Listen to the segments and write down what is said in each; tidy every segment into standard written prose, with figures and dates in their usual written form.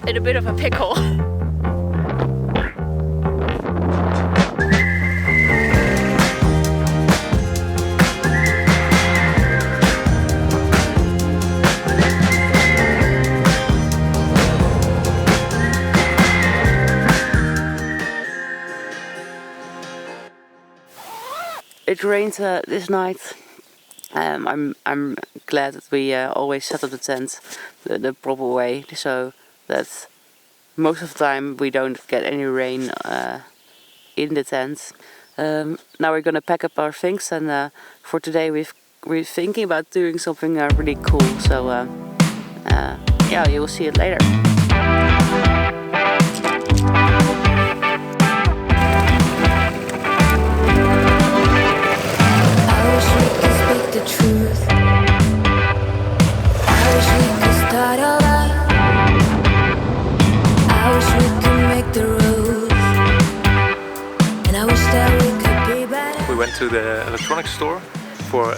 in a bit of a pickle. It rained this night. I'm glad that we always set up the tent the proper way, so that most of the time we don't get any rain in the tent. Now we're gonna pack up our things, and for today we're thinking about doing something really cool. So yeah, you will see it later. The truth. I wish we could start over. I wish we could make the rules. And I wish that we could be better. We went to the electronics store for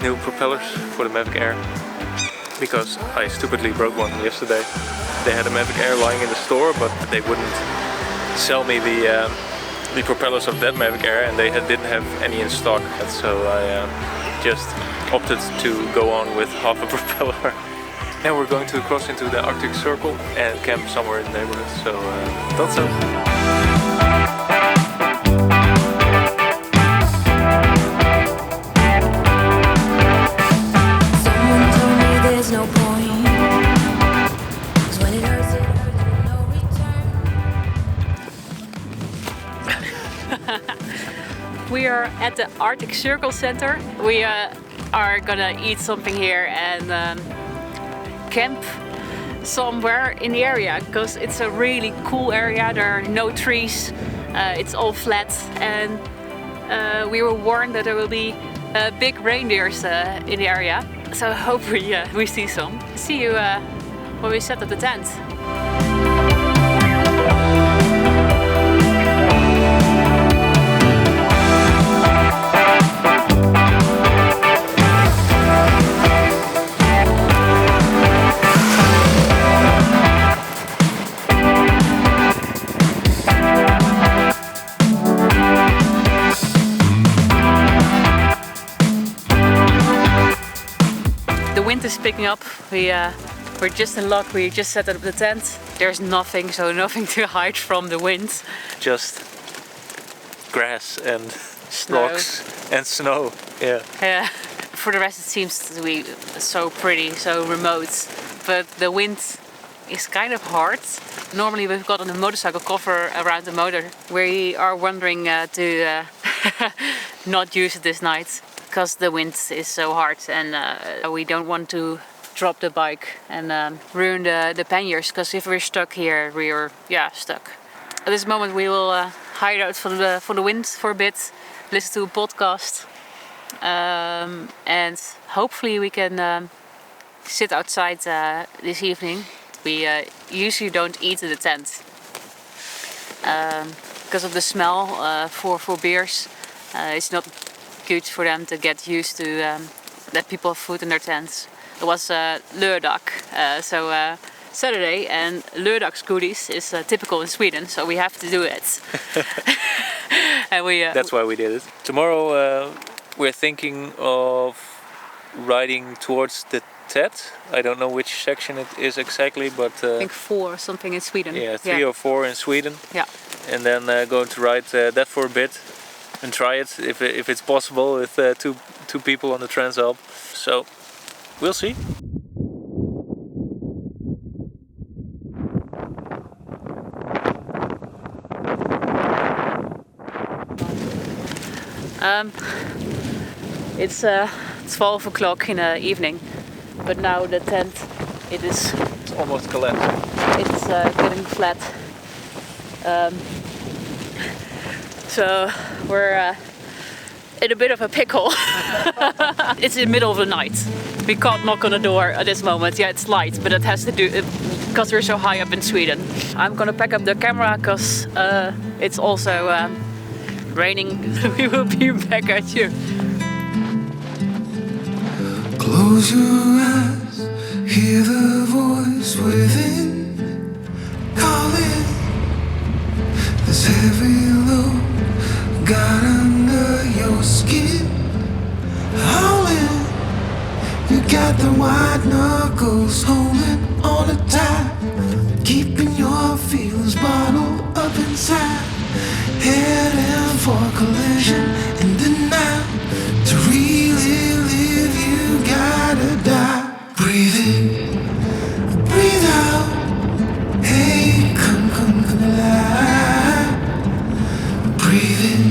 new propellers for the Mavic Air because I stupidly broke one yesterday. They had a Mavic Air lying in the store, but they wouldn't sell me the propellers of that Mavic Air, and they didn't have any in stock. So I just opted to go on with half a propeller. Now we're going to cross into the Arctic Circle and camp somewhere in the neighborhood, so thought so. Someone told me there's no point, 'cause when it hurts, no return. We are at the Arctic Circle Center. We are gonna eat something here and camp somewhere in the area because it's a really cool area. There are no trees, it's all flat, and we were warned that there will be big reindeers in the area. So I hope we see some. See you when we set up the tent. The wind is picking up. We're just in luck. We just set up the tent. There's nothing, so nothing to hide from the wind. Just grass and Snow. rocks and snow. Yeah. Yeah. For the rest, it seems to be so pretty, so remote. But the wind is kind of hard. Normally, we've got a motorcycle cover around the motor. We are wondering to not use it this night, because the wind is so hard, and we don't want to drop the bike and ruin the panniers, because if we're stuck here, we're stuck. At this moment we will hide out from the wind for a bit, listen to a podcast, and hopefully we can sit outside this evening. We usually don't eat in the tent because of the smell for beers. It's not good for them to get used to that people have food in their tents. It was lördag, so Saturday, and lördagsgodis is typical in Sweden, so we have to do it. And That's why we did it. Tomorrow we're thinking of riding towards the Tet. I don't know which section it is exactly, but I think 4 or something in Sweden. Yeah, 3 or 4 in Sweden. Yeah. And then going to ride that for a bit and try it if it's possible with two people on the Transalp. So we'll see. It's 12 o'clock in the evening, but now the tent it's almost collapsing. It's getting flat. So we're in a bit of a pickle. It's in the middle of the night. We can't knock on the door at this moment. Yeah, it's light, but it has to do because we're so high up in Sweden. I'm gonna pack up the camera because it's also raining. We will be back at you. Close your eyes, hear the voice within. the white knuckles holding on the tight, keeping your feelings bottled up inside, heading for collision in the night. To really live, you gotta die. Breathe in, breathe out. Hey, come alive. Breathe in,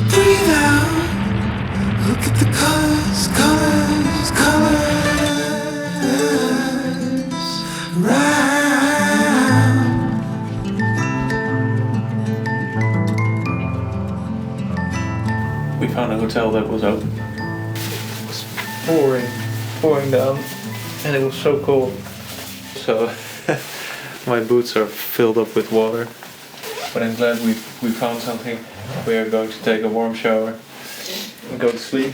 breathe out. Look at the colors, colors, colors. Round. We found a hotel that was open. It was pouring down, and it was so cold. So my boots are filled up with water. But I'm glad we found something. We are going to take a warm shower and go to sleep.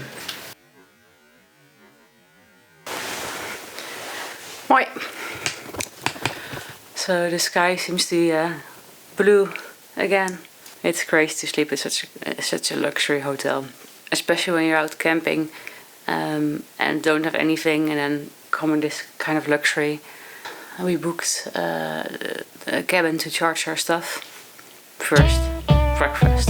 Right. So the sky seems to be blue again. It's crazy to sleep at such a luxury hotel, especially when you're out camping and don't have anything, and then come in this kind of luxury. We booked a cabin to charge our stuff. First, breakfast.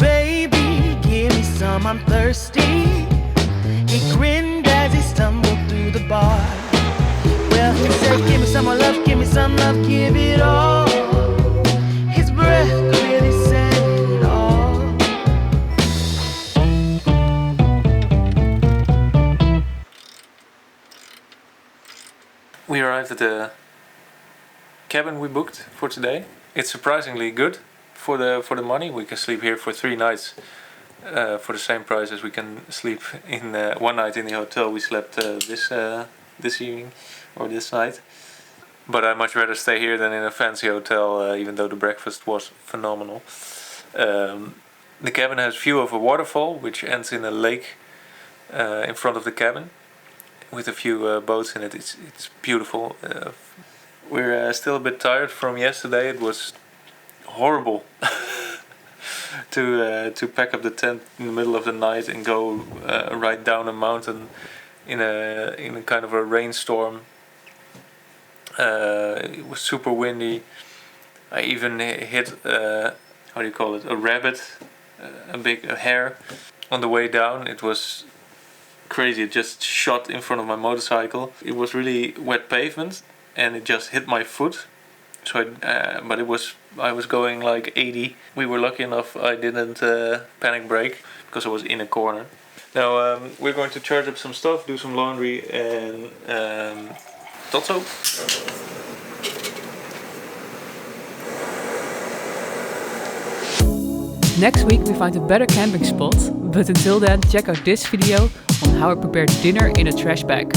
Baby, give me some, I'm thirsty. He grinned as he stumbled through the bar. Well, he said, give me some more love, give me some love, give it all. His breath really said it all. We arrived at the cabin we booked for today. It's surprisingly good for the money. We can sleep here for 3 nights for the same price as we can sleep in 1 night in the hotel we slept this evening or this night. But I'd much rather stay here than in a fancy hotel, even though the breakfast was phenomenal. The cabin has view of a waterfall which ends in a lake in front of the cabin, with a few boats in it. It's beautiful. We're still a bit tired from yesterday. It was horrible to pack up the tent in the middle of the night and go right down a mountain in a kind of a rainstorm. It was super windy. I even hit a rabbit, a hare on the way down. It was crazy. It just shot in front of my motorcycle. It was really wet pavement and it just hit my foot. So I was going like 80. We were lucky enough I didn't panic brake because I was in a corner. Now we're going to charge up some stuff, do some laundry, and tot zo. Next week we find a better camping spot, but until then check out this video on how I prepared dinner in a trash bag.